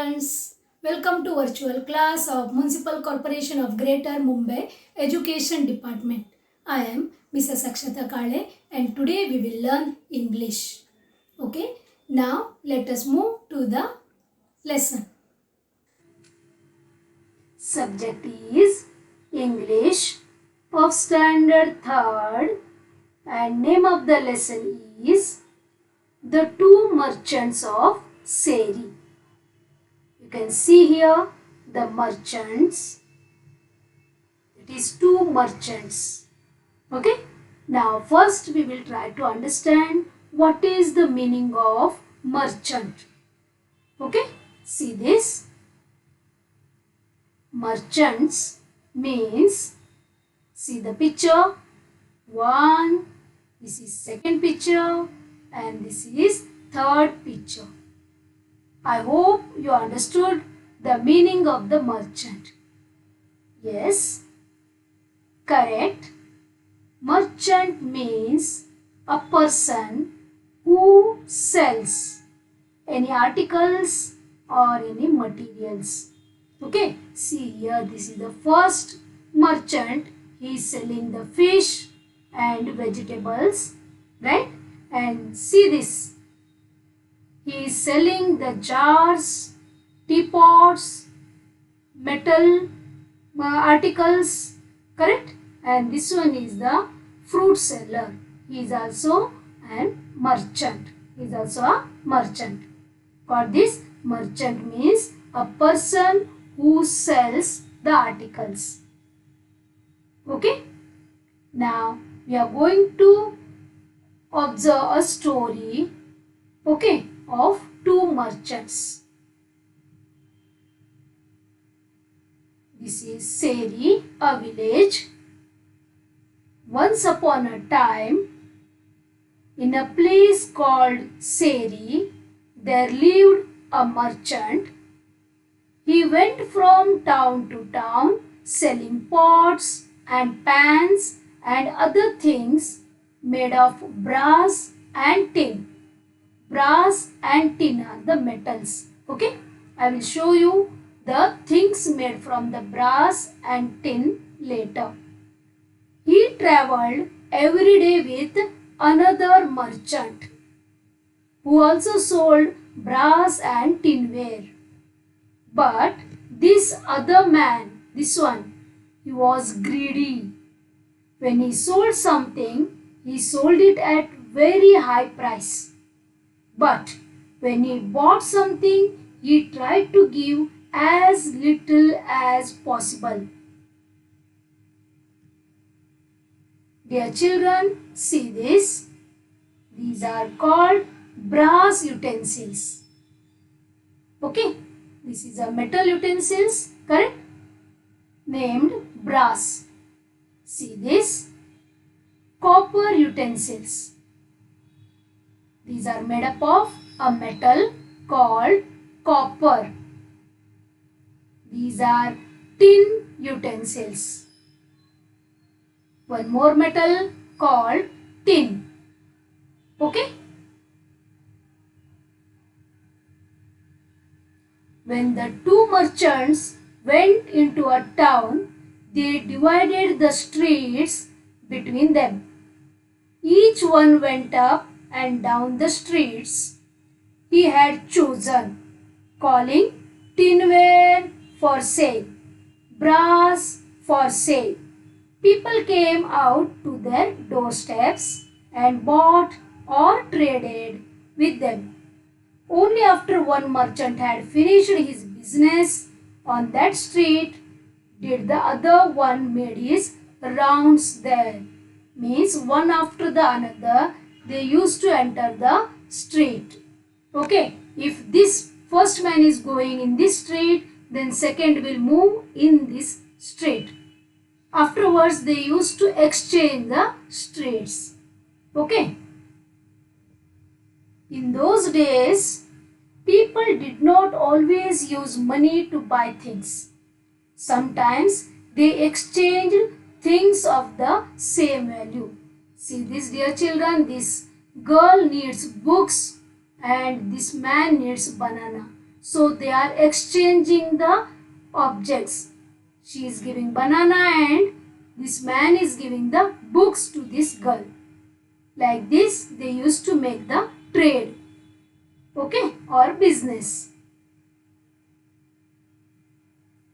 students, welcome to virtual class of Municipal Corporation of Greater Mumbai Education Department. I am Mrs. Akshata Kale and today we will learn English. Okay, now let us move to the lesson. Subject is English of Standard 3rd and name of the lesson is The Two Merchants of Seri. You can see here the merchants. It is two merchants. Okay. Now first we will try to understand what is the meaning of merchant. Okay. See this. Merchants means, see the picture. One. This is second picture and this is third picture. I hope you understood the meaning of the merchant. Yes, correct. Merchant means a person who sells any articles or any materials. Okay, see here, this is the first merchant. He is selling the fish and vegetables, right? And see this. He is selling the jars, teapots, metal articles, correct? And this one is the fruit seller. He is also a merchant. He is also a merchant. For this, merchant means a person who sells the articles. Okay? Now, we are going to observe a story, okay, of two merchants. This is Seri, a village. Once upon a time, in a place called Seri, there lived a merchant. He went from town to town selling pots and pans and other things made of brass and tin. Brass and tin are the metals. Okay, I will show you the things made from the brass and tin later. He travelled every day with another merchant who also sold brass and tinware. But this other man, this one, he was greedy. When he sold something, he sold it at very high price. But when he bought something, he tried to give as little as possible. Dear children, see this. These are called brass utensils. Okay, this is a metal utensils, correct? Named brass. See this. Copper utensils. These are made up of a metal called copper. These are tin utensils. One more metal called tin. Okay? When the two merchants went into a town, they divided the streets between them. Each one went up and down the streets he had chosen, calling tinware for sale, brass for sale. People came out to their doorsteps and bought or traded with them. Only after one merchant had finished his business on that street did the other one made his rounds there. Means one after the another they used to enter the street. Okay, if this first man is going in this street, then second will move in this street. Afterwards they used to exchange the streets. Okay. In those days, people did not always use money to buy things. Sometimes they exchanged things of the same value. See this, dear children, this girl needs books and this man needs banana. So they are exchanging the objects. She is giving banana and this man is giving the books to this girl. Like this they used to make the trade, okay, or business.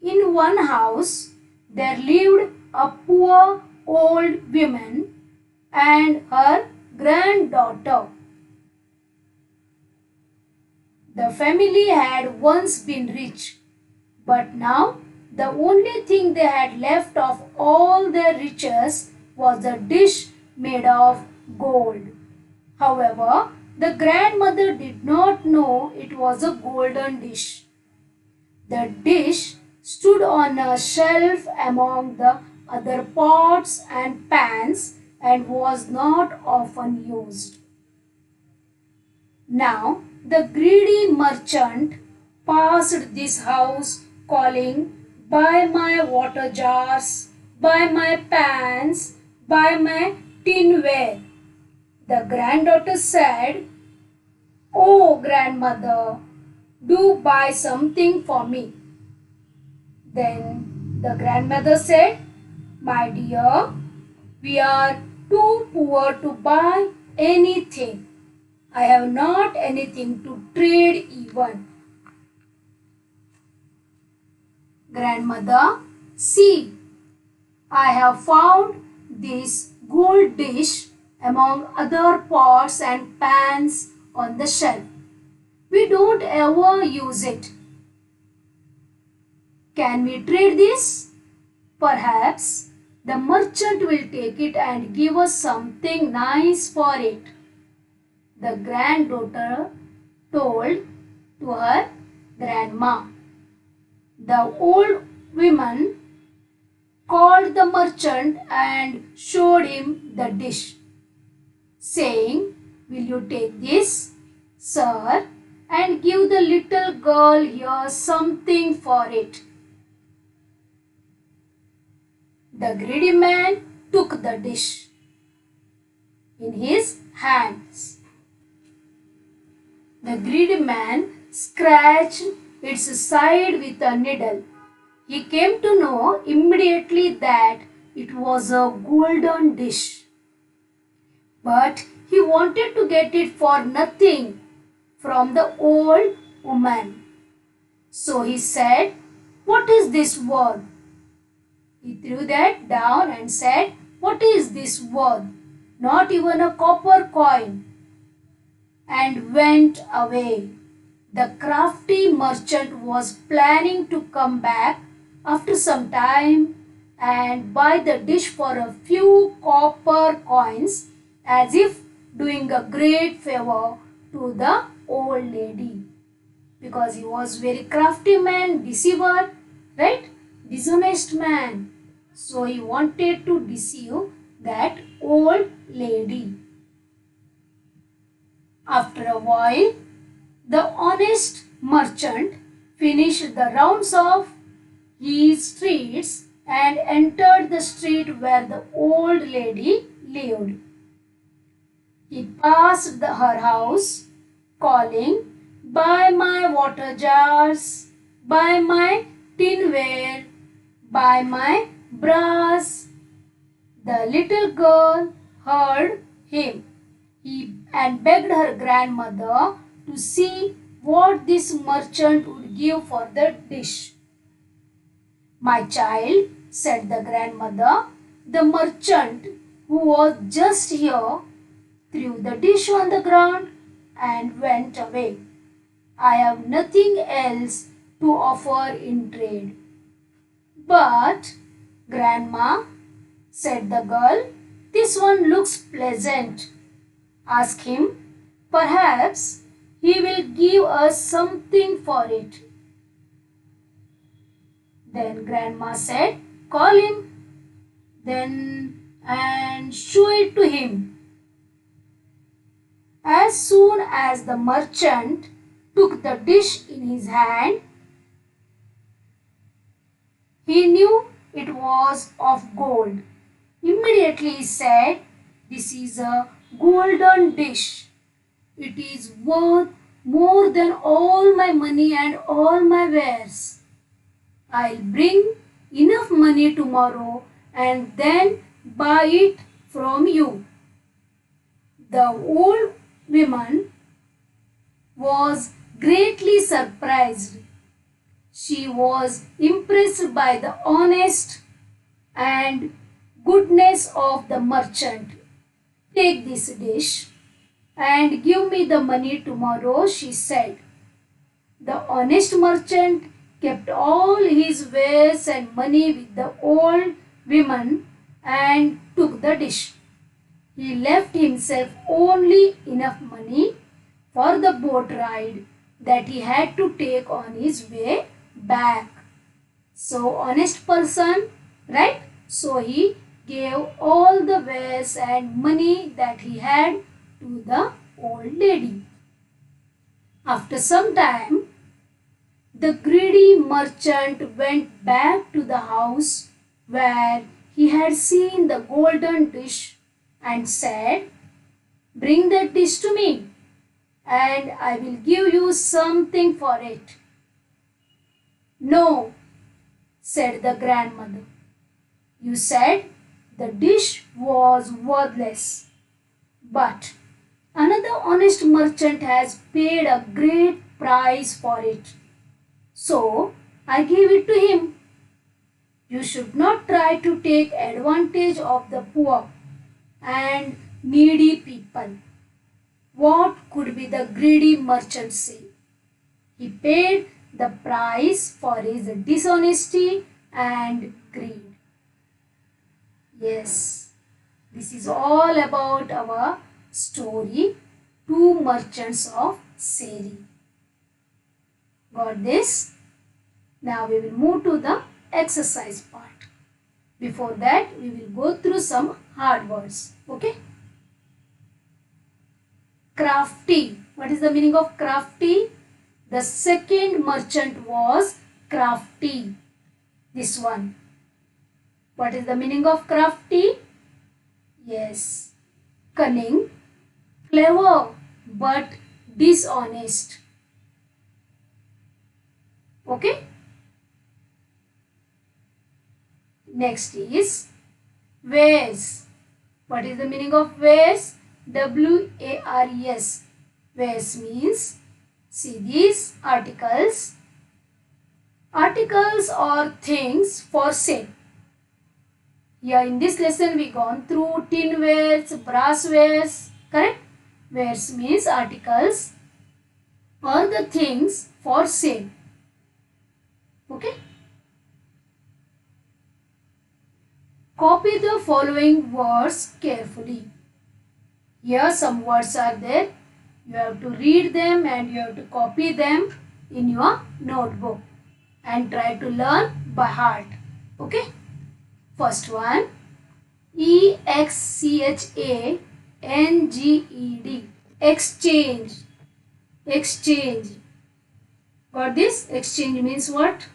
In one house there lived a poor old woman and her granddaughter. The family had once been rich, but now the only thing they had left of all their riches was a dish made of gold. However, the grandmother did not know it was a golden dish. The dish stood on a shelf among the other pots and pans and was not often used. Now the greedy merchant passed this house calling, "Buy my water jars, buy my pans, buy my tinware." The granddaughter said, "Oh grandmother, do buy something for me." Then the grandmother said, "My dear, we are too poor to buy anything. I have not anything to trade even." Grandmother, "See, I have found this gold dish among other pots and pans on the shelf. We don't ever use it. Can we trade this? Perhaps the merchant will take it and give us something nice for it." The granddaughter told to her grandma. The old woman called the merchant and showed him the dish, saying, "Will you take this, sir, and give the little girl here something for it?" The greedy man took the dish in his hands. The greedy man scratched its side with a needle. He came to know immediately that it was a golden dish. But he wanted to get it for nothing from the old woman. So he said, "What is this worth?" He threw that down and said, "What is this worth? Not even a copper coin," and went away. The crafty merchant was planning to come back after some time and buy the dish for a few copper coins, as if doing a great favor to the old lady, because he was very crafty man, deceiver, right? Dishonest man. So he wanted to deceive that old lady. After a while, the honest merchant finished the rounds of his streets and entered the street where the old lady lived. He passed her house, calling, "Buy my water jars, buy my tinware, buy my brass." The little girl heard him and begged her grandmother to see what this merchant would give for the dish. "My child," said the grandmother, "the merchant who was just here threw the dish on the ground and went away. I have nothing else to offer in trade." "But, grandma," said the girl, "this one looks pleasant. Ask him. Perhaps he will give us something for it." Then grandma said, "Call him then and show it to him." As soon as the merchant took the dish in his hand, he knew it was of gold. Immediately he said, "This is a golden dish. It is worth more than all my money and all my wares. I'll bring enough money tomorrow and then buy it from you. The old woman was greatly surprised. She was impressed by the honest and goodness of the merchant. Take this dish and give me the money tomorrow, she said. The honest merchant kept all his wares and money with the old woman and took the dish. He left himself only enough money for the boat ride that he had to take on his way back. So honest person, right? So he gave all the wares and money that he had to the old lady. After some time, the greedy merchant went back to the house where he had seen the golden dish and said, "Bring that dish to me, and I will give you something for it." "No," said the grandmother. "You said the dish was worthless, but another honest merchant has paid a great price for it. So I gave it to him. You should not try to take advantage of the poor and needy people." What could be the greedy merchant say? He paid the price for his dishonesty and greed. Yes, this is all about our story, Two Merchants of Seri. Got this? Now we will move to the exercise part. Before that, we will go through some hard words. Okay? Crafty. What is the meaning of crafty? The second merchant was crafty. This one. What is the meaning of crafty? Yes. Cunning, clever, but dishonest. Okay? Next is wares. What is the meaning of wares? W-A-R-E-S. Wares means, see these articles. Articles or things for sale. Here in this lesson we gone through tin wares, brass wares, correct? Wares means articles or the things for sale. Okay? Copy the following words carefully. Here some words are there. You have to read them and you have to copy them in your notebook and try to learn by heart. Okay? First one, E-X-C-H-A-N-G-E-D. Exchange. Exchange. Got this? Exchange means what?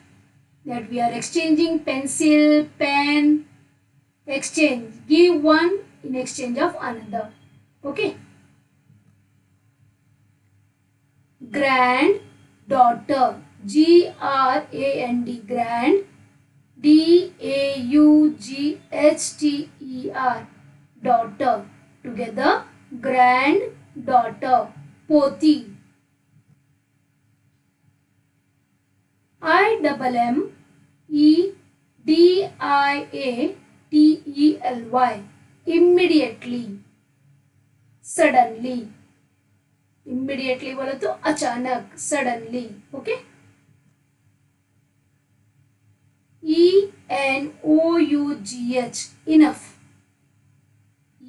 That we are exchanging pencil, pen. Exchange. Give one in exchange of another. Okay. Granddaughter. G-R-A-N-D. Grand. D-A-U-G-H-T-E-R. Daughter. Together. Granddaughter. Poti. I-M-M-E-D-I-A-T-E-L-Y. Immediately. Suddenly. Immediately बोले तो अचानक. Suddenly. Okay. E-N-O-U-G-H. Enough.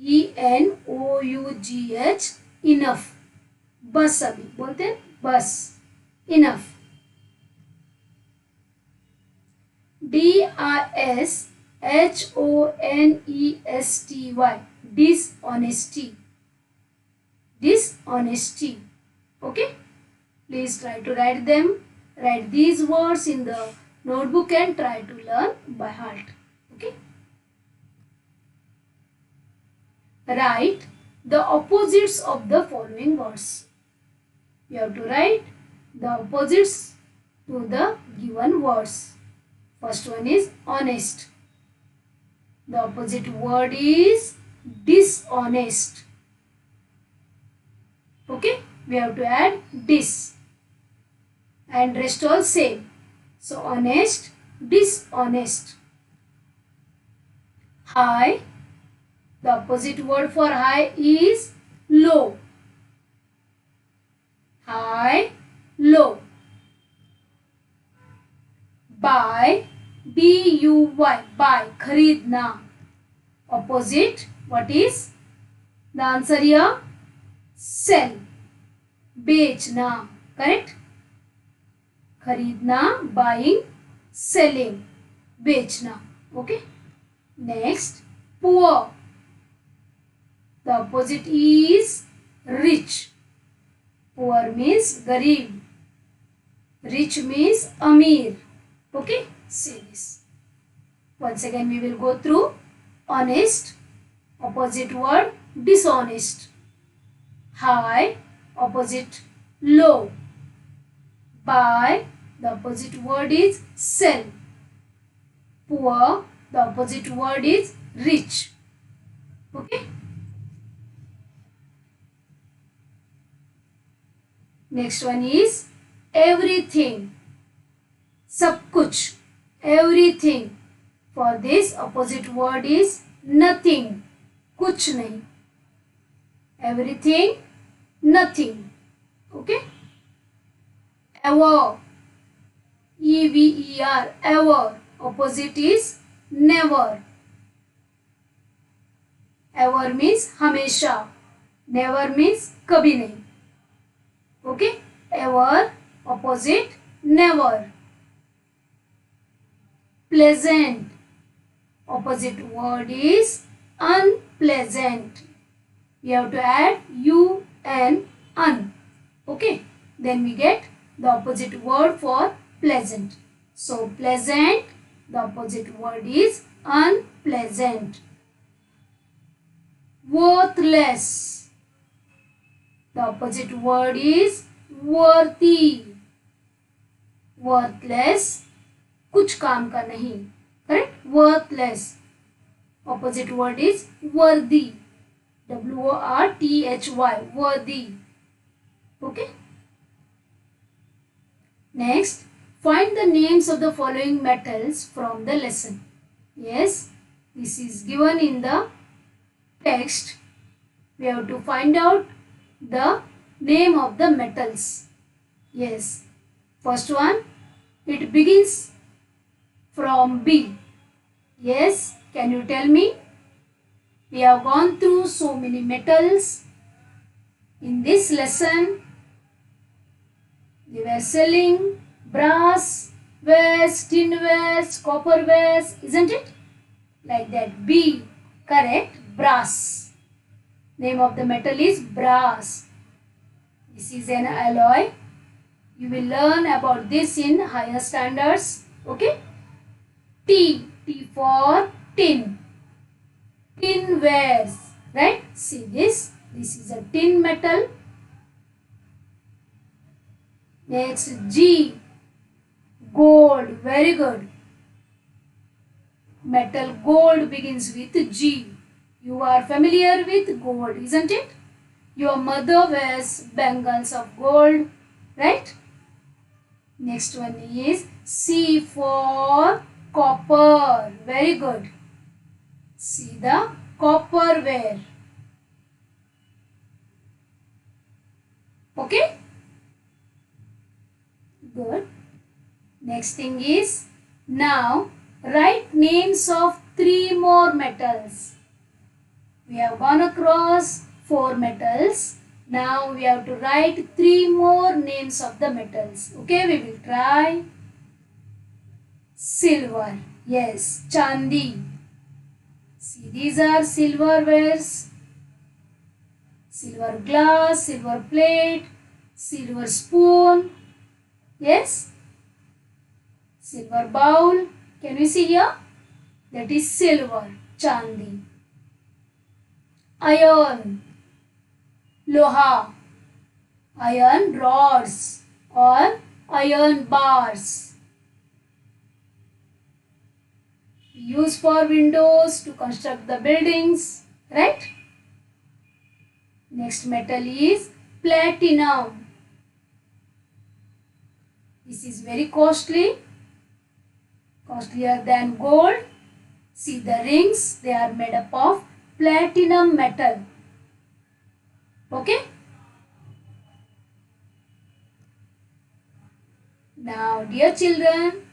E-N-O-U-G-H. Enough. बस अभी बोलते हैं बस. Enough. D-I-S-H-O-N-E-S-T-Y. Dishonesty. Dishonesty. Okay? Please try to write them. Write these words in the notebook and try to learn by heart. Okay? Write the opposites of the following words. We have to write the opposites to the given words. First one is honest. The opposite word is dishonest. Okay, we have to add dis and rest all same. So honest, dishonest. High. The opposite word for high is low. High, low. Buy, B-U-Y, buy, खरीदना. Opposite, what is? The answer here, sell, बेचना. Correct? खरीदना, buying, selling, बेचना. Okay? Next, poor. The opposite is rich. Poor means गरीब. Rich means अमीर. Okay? See this. Once again we will go through. Honest, opposite word dishonest. High, opposite low. Buy, the opposite word is sell. Poor, the opposite word is rich. Okay? Next one is everything. सब कुछ. Everything. For this opposite word is nothing. कुछ नहीं. Everything, nothing. Okay? Ever. E-V-E-R. Ever. Opposite is never. Ever means हमेशा. Never means कभी नहीं. Okay? Ever. Opposite never. Pleasant. Opposite word is unpleasant. We have to add U-N, un. Okay? Then we get the opposite word for pleasant. So pleasant, the opposite word is unpleasant. Worthless. The opposite word is worthy. Worthless, कुछ काम का नहीं. Correct? Worthless. Opposite word is worthy. W-O-R-T-H-Y. Worthy. Okay? Next, find the names of the following metals from the lesson. Yes, this is given in the text. We have to find out the name of the metals. Yes. First one, it begins from B. Yes, can you tell me? We have gone through so many metals in this lesson. They were selling brass wares, tin wares, copper wares, isn't it? Like that. B, correct, brass. Name of the metal is brass. This is an alloy. You will learn about this in higher standards. Okay? T, T for tin. Tin wares, right? See this. This is a tin metal. Next, G, gold. Very good. Metal gold begins with G. You are familiar with gold, isn't it? Your mother wears bangles of gold, right? Next one is C for copper. Very good. See the copperware. Okay? Good. Next thing is, now write names of 3 more metals. We have gone across 4 metals. Now we have to write 3 more names of the metals. Okay, we will try. Silver. Yes, Chandi. See, these are silverwares. Silver glass, silver plate, silver spoon. Yes. Silver bowl. Can we see here? That is silver, Chandi. Iron. Loha. iron rods or iron bars. Used for windows to construct the buildings, right? Next metal is platinum. This is very costly, costlier than gold. See the rings, they are made up of platinum metal. Okay? Now, dear children,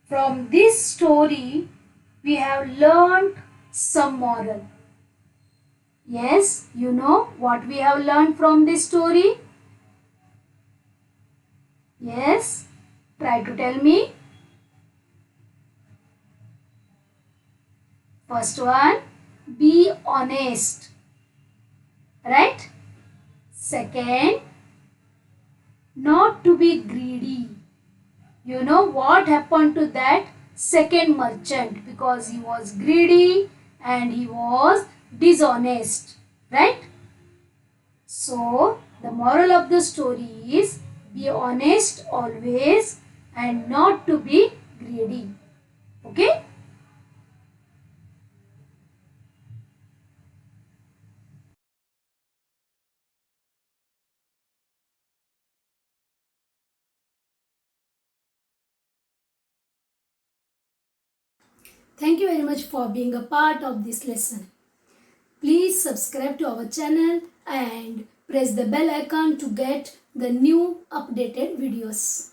from this story, we have learned some moral. Yes, you know what we have learned from this story? Yes, try to tell me. First one, be honest. Right? Second, not to be greedy. You know what happened to that second merchant because he was greedy and he was dishonest. Right? So, the moral of the story is be honest always and not to be greedy. Okay? Thank you very much for being a part of this lesson. Please subscribe to our channel and press the bell icon to get the new updated videos.